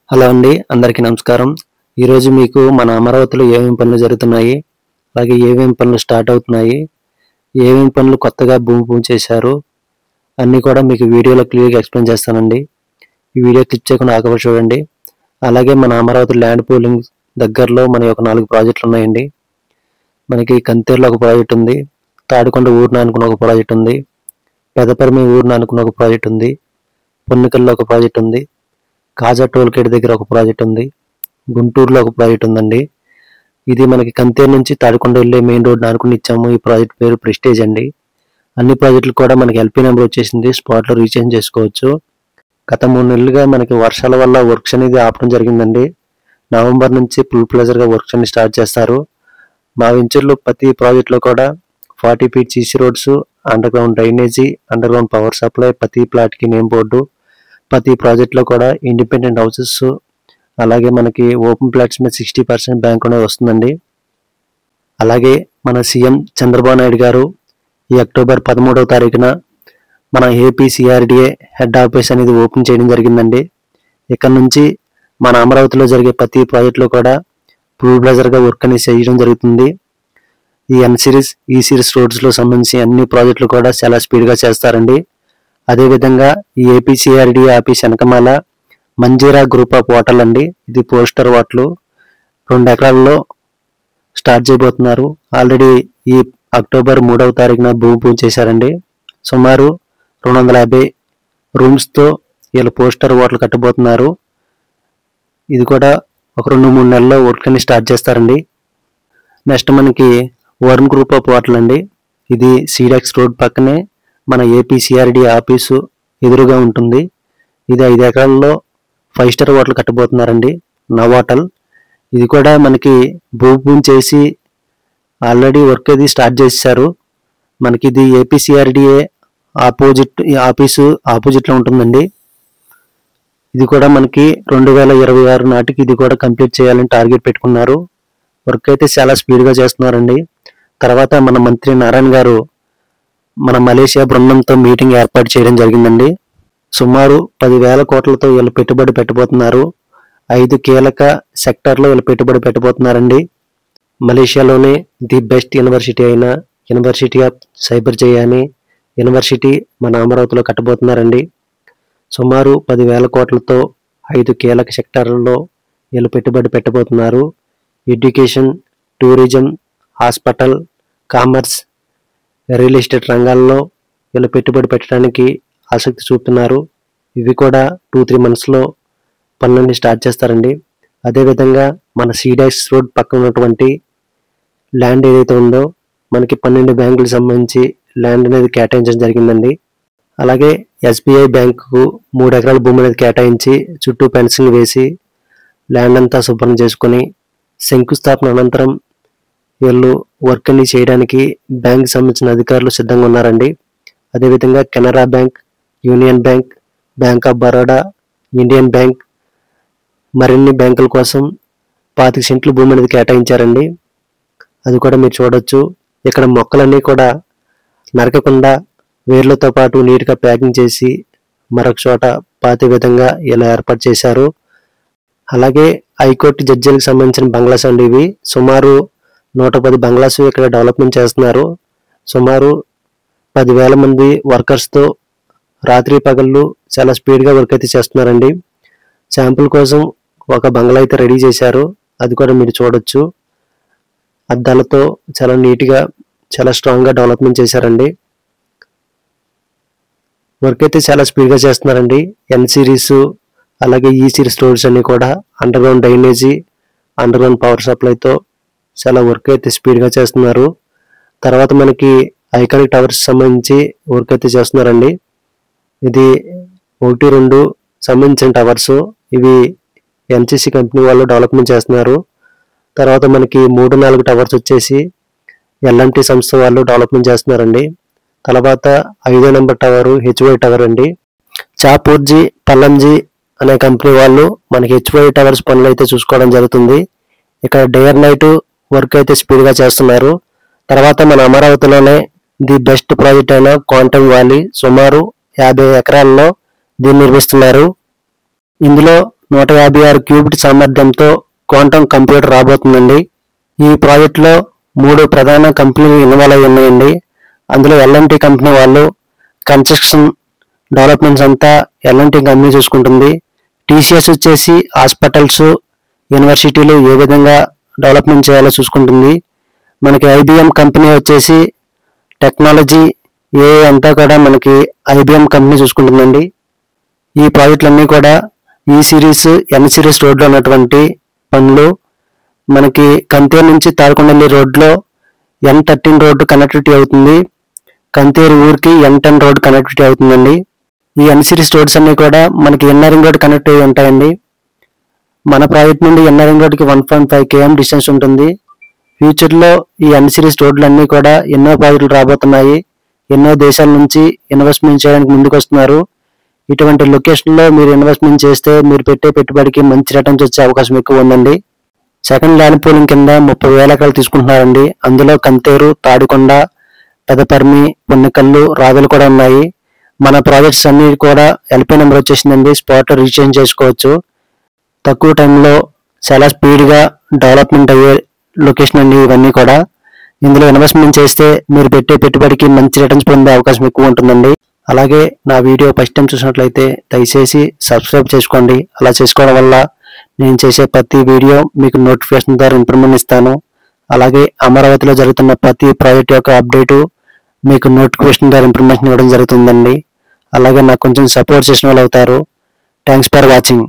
Hello అండి, అందరికీ నమస్కారం. ఈరోజు మీకు మన అమరావతిలో ఏమేమి పనులు జరుగుతున్నాయి, అలాగే ఏమేమి పనులు స్టార్ట్ అవుతున్నాయి, ఏమేమి పనులు కొత్తగా భూమి పూజ చేశారు అన్నీ కూడా మీకు వీడియోలో క్లియర్గా ఎక్స్ప్లెయిన్ చేస్తానండి. ఈ వీడియో క్లిక్ చేయకుండా ఆగకుండా చూడండి. అలాగే మన అమరావతి ల్యాండ్ పూలింగ్ దగ్గరలో మన ఒక 4 ప్రాజెక్టులు ఉన్నాయండి. మనకి కంతేరులో ఒక ప్రాజెక్ట్ ఉంది, తాడికొండ ఊరిన అనుకున్న ఒక ప్రాజెక్ట్ ఉంది, పెదపరిమి ఊరిన అనుకున్న ఒక ప్రాజెక్ట్ ఉంది, పొన్నికల్లో ఒక ప్రాజెక్ట్ ఉంది, కాజా టోల్గేట్ దగ్గర ఒక ప్రాజెక్ట్ ఉంది, గుంటూరులో ఒక ప్రాజెక్ట్ ఉందండి. ఇది మనకి కంతేరు నుంచి తాడికొండ వెళ్ళే మెయిన్ రోడ్ అనుకుని ఇచ్చాము. ఈ ప్రాజెక్ట్ పేరు ప్రెస్టేజ్ అండి. అన్ని ప్రాజెక్టులు కూడా మనకి ఎల్పీ నెంబర్ వచ్చేసింది, స్పాట్లో రీఛార్జ్ చేసుకోవచ్చు. గత 3 నెలలుగా మనకి వర్షాల వల్ల వర్క్స్ అనేది ఆపడం జరిగిందండి. నవంబర్ నుంచి ఫుల్ ప్లెజర్గా వర్క్స్ అన్ని స్టార్ట్ చేస్తారు. మా వెంచర్లో ప్రతి ప్రాజెక్ట్లో కూడా 40 feet CC roads, under ground drainage, underground power supply, ప్రతి ప్లాట్కి నేమ్ బోర్డు, ప్రతి ప్రాజెక్ట్లో కూడా ఇండిపెండెంట్ హౌసెస్, అలాగే మనకి ఓపెన్ ప్లాట్స్ మీద 60% బ్యాంక్ అనేది వస్తుందండి. అలాగే మన సీఎం చంద్రబాబు నాయుడు గారు ఈ అక్టోబర్ 13వ తారీఖున మన ఏపీ సిఆర్డిఏ హెడ్ ఆఫీస్ అనేది ఓపెన్ చేయడం జరిగిందండి. ఇక్కడ నుంచి మన అమరావతిలో జరిగే ప్రతి ప్రాజెక్టులో కూడా ఫుల్ ప్లెజర్గా వర్క్ అనేది చేయడం జరుగుతుంది. ఈ ఎన్ సిరీస్, ఈ సిరీస్ రోడ్స్లో సంబంధించి అన్ని ప్రాజెక్టులు కూడా చాలా స్పీడ్గా చేస్తారండి. అదేవిధంగా ఈ ఏపీసీఆర్డీఏ ఆఫీస్ వెనకమాల మంజీరా గ్రూప్ ఆఫ్ హోటల్ అండి. ఇది పోస్టర్ హోటల్ 2 ఎకరాల్లో స్టార్ట్ చేయబోతున్నారు. ఆల్రెడీ ఈ అక్టోబర్ 3వ తారీఖున భూమి పూజ చేశారండి. సుమారు 250 రూమ్స్తో వీళ్ళు పోస్టర్ హోటల్ కట్టబోతున్నారు. ఇది కూడా ఒక 2-3 నెలల్లో వర్క్ అని స్టార్ట్ చేస్తారండి. నెక్స్ట్ మనకి వరుణ్ గ్రూప్ ఆఫ్ హోటల్ అండి. ఇది సీడెక్స్ రోడ్ పక్కనే మన ఏపీసీఆర్డీ ఆఫీసు ఎదురుగా ఉంటుంది. ఇది 5 ఎకరాల్లో 5 స్టార్ హోటల్ కట్టబోతున్నారండి, నవ్ హోటల్. ఇది కూడా మనకి భూమి పూజ చేసి ఆల్రెడీ వర్క్ అది స్టార్ట్ చేశారు. మనకి ఇది ఏపీసీఆర్డీఏ ఆఫీసు ఆపోజిట్లో ఉంటుందండి. ఇది కూడా మనకి 2026 నాటికి ఇది కూడా కంప్లీట్ చేయాలని టార్గెట్ పెట్టుకున్నారు. వర్క్ అయితే చాలా స్పీడ్గా చేస్తున్నారండి. తర్వాత మన మంత్రి నారాయణ గారు మన మలేషియా బృందంతో మీటింగ్ ఏర్పాటు చేయడం జరిగిందండి. సుమారు 10,000 కోట్లతో వీళ్ళు పెట్టుబడి పెట్టబోతున్నారు. 5 కీలక సెక్టార్లో వీళ్ళు పెట్టుబడి పెట్టబోతున్నారండి. మలేషియాలోనే ది బెస్ట్ యూనివర్సిటీ అయిన యూనివర్సిటీ ఆఫ్ సైబర్ జయాని యూనివర్సిటీ మన అమరావతిలో కట్టబోతున్నారండి. సుమారు 10,000 కోట్లతో 5 కీలక సెక్టార్లలో వీళ్ళు పెట్టుబడి పెట్టబోతున్నారు. Education, tourism, hospital, commerce, real estate రంగాల్లో వీళ్ళు పెట్టుబడి పెట్టడానికి ఆసక్తి చూపుతున్నారు. ఇవి కూడా 2-3 మంత్స్లో పనులన్నీ స్టార్ట్ చేస్తారండి. అదేవిధంగా మన సీడెక్స్ రోడ్ పక్కన ఉన్నటువంటి ల్యాండ్ ఏదైతే ఉందో మనకి 12 బ్యాంకులకు సంబంధించి ల్యాండ్ అనేది కేటాయించడం జరిగిందండి. అలాగే ఎస్బీఐ బ్యాంకుకు 3 ఎకరాల భూమి అనేది కేటాయించి చుట్టూ ఫెన్సింగ్ వేసి ల్యాండ్ అంతా శుభ్రం చేసుకొని శంకుస్థాపన అనంతరం వీళ్ళు వర్క్ అన్ని చేయడానికి బ్యాంక్ సంబంధించిన అధికారులు సిద్ధంగా ఉన్నారండి. అదేవిధంగా Canara bank, union bank, bank of Baroda, Indian bank, మరిన్ని బ్యాంకుల కోసం 25 సెంట్లు భూమి అనేది కేటాయించారండి. అది కూడా మీరు చూడొచ్చు. ఇక్కడ మొక్కలన్నీ కూడా నరకకుండా వేర్లతో పాటు నీట్గా ప్యాకింగ్ చేసి మరొక చోట పాతే విధంగా ఇలా ఏర్పాటు చేశారు. అలాగే హైకోర్టు జడ్జీలకు సంబంధించిన బంగ్లాస్ అండి ఇవి. సుమారు 110 బంగ్లాస్ ఇక్కడ డెవలప్మెంట్ చేస్తున్నారు. సుమారు 10,000 మంది వర్కర్స్తో రాత్రి పగళ్ళు చాలా స్పీడ్గా వర్క్ అయితే చేస్తున్నారండి. శాంపుల్ కోసం ఒక బంగ్లా అయితే రెడీ చేశారు. అది కూడా మీరు చూడొచ్చు. అద్దాలతో చాలా నీట్గా చాలా స్ట్రాంగ్గా డెవలప్మెంట్ చేశారండి. వర్క్ అయితే చాలా స్పీడ్గా చేస్తున్నారండి. ఎన్ సిరీస్ అలాగే ఈ సిరీస్ రోడ్స్ అన్ని కూడా underground drainage, underground power సప్లైతో చాలా వర్క్ అయితే స్పీడ్గా చేస్తున్నారు. తర్వాత మనకి ఐకానిక్ టవర్స్ సంబంధించి వర్క్ అయితే చేస్తున్నారండి. ఇది 1-2 సంబంధించిన టవర్స్. ఇవి ఎన్సీసీ కంపెనీ వాళ్ళు డెవలప్మెంట్ చేస్తున్నారు. తర్వాత మనకి 3-4 టవర్స్ వచ్చేసి ఎల్ఎంటీ సంస్థ వాళ్ళు డెవలప్మెంట్ చేస్తున్నారండి. తర్వాత 5వ నెంబర్ టవర్ హెచ్వై టవర్ అండి. చాపూర్జీ పల్లంజీ అనే కంపెనీ వాళ్ళు మనకి హెచ్వై టవర్స్ పనులు అయితే చూసుకోవడం జరుగుతుంది. ఇక్కడ డే అండ్ నైట్ వర్క్ అయితే స్పీడ్గా చేస్తున్నారు. తర్వాత మన అమరావతిలోనే ది బెస్ట్ ప్రాజెక్ట్ అయిన క్వాంటమ్ వ్యాలీ సుమారు 50 ఎకరాల్లో దీన్ని నిర్మిస్తున్నారు. ఇందులో 156 క్యూబిట్ సామర్థ్యంతో క్వాంటమ్ కంప్యూటర్ రాబోతుందండి. ఈ ప్రాజెక్టులో 3 ప్రధాన కంపెనీలు ఇన్వాల్వ్ అయి ఉన్నాయండి. అందులో L&T కంపెనీ వాళ్ళు కన్స్ట్రక్షన్ డెవలప్మెంట్స్ అంతా L&T కంపెనీ చూసుకుంటుంది. TCS వచ్చేసి హాస్పిటల్స్, యూనివర్సిటీలు ఏ విధంగా డెవలప్మెంట్ చేయాలో చూసుకుంటుంది. మనకి IBM కంపెనీ వచ్చేసి టెక్నాలజీ అంతా కూడా మనకి IBM కంపెనీ చూసుకుంటుందండి. ఈ ప్రాజెక్టులన్నీ కూడా E సిరీస్, N సిరీస్ రోడ్లో ఉన్నటువంటి పనులు. మనకి కంతేరు నుంచి తాడికొండపల్లి రోడ్లో N13 రోడ్డు కనెక్టివిటీ అవుతుంది. కంతేరు ఊరికి N10 రోడ్డు కనెక్టివిటీ అవుతుందండి. ఈ N సిరీస్ రోడ్స్ అన్ని కూడా మనకి ఎన్ఆర్ఎం రోడ్ కనెక్ట్ అయి ఉంటాయండి. మన ప్రాజెక్ట్ నుండి ఎన్ఆర్ఎం రోడ్కి 1.5 km డిస్టెన్స్ ఉంటుంది. ఫ్యూచర్లో ఈ N సిరీస్ రోడ్లు అన్నీ కూడా ఎన్నో ప్రాజెక్టులు రాబోతున్నాయి. ఎన్నో దేశాల నుంచి ఇన్వెస్ట్మెంట్ చేయడానికి ముందుకు వస్తున్నారు. ఇటువంటి లొకేషన్లో మీరు ఇన్వెస్ట్మెంట్ చేస్తే మీరు పెట్టే పెట్టుబడికి మంచి రిటర్న్స్ వచ్చే అవకాశం ఎక్కువ ఉందండి. సెకండ్ ల్యాండ్ పూలింగ్ కింద 30,000 ఎకరాలు తీసుకుంటున్నారండి. అందులో కంతేరు, తాడికొండ, పెదపర్మి, పొన్నికల్లు, రాజులు కూడా ఉన్నాయి. మన ప్రాజెక్ట్స్ అన్ని కూడా LP నెంబర్ వచ్చేసిందండి. స్పాట్ రిజిస్ట్రేషన్ చేసుకోవచ్చు. తక్కువ టైంలో చాలా స్పీడ్గా డెవలప్మెంట్ అయ్యే లొకేషన్ అండి ఇవన్నీ కూడా. ఇందులో ఇన్వెస్ట్మెంట్ చేస్తే మీరు పెట్టే పెట్టుబడికి మంచి రిటర్న్స్ పొందే అవకాశం ఎక్కువ ఉంటుందండి. అలాగే నా వీడియో ఫస్ట్ టైం చూసినట్లయితే దయచేసి సబ్స్క్రైబ్ చేసుకోండి. అలా చేసుకోవడం వల్ల నేను చేసే ప్రతి వీడియో మీకు నోటిఫికేషన్ ద్వారా ఇన్ఫర్మేషన్ ఇస్తాను. అలాగే అమరావతిలో జరుగుతున్న ప్రతి ప్రాజెక్ట్ యొక్క అప్డేటు మీకు నోటిఫికేషన్ ద్వారా ఇన్ఫర్మేషన్ ఇవ్వడం జరుగుతుందండి. అలాగే నాకు కొంచెం సపోర్ట్ చేసిన వాళ్ళు అవుతారు. Thanks for watching.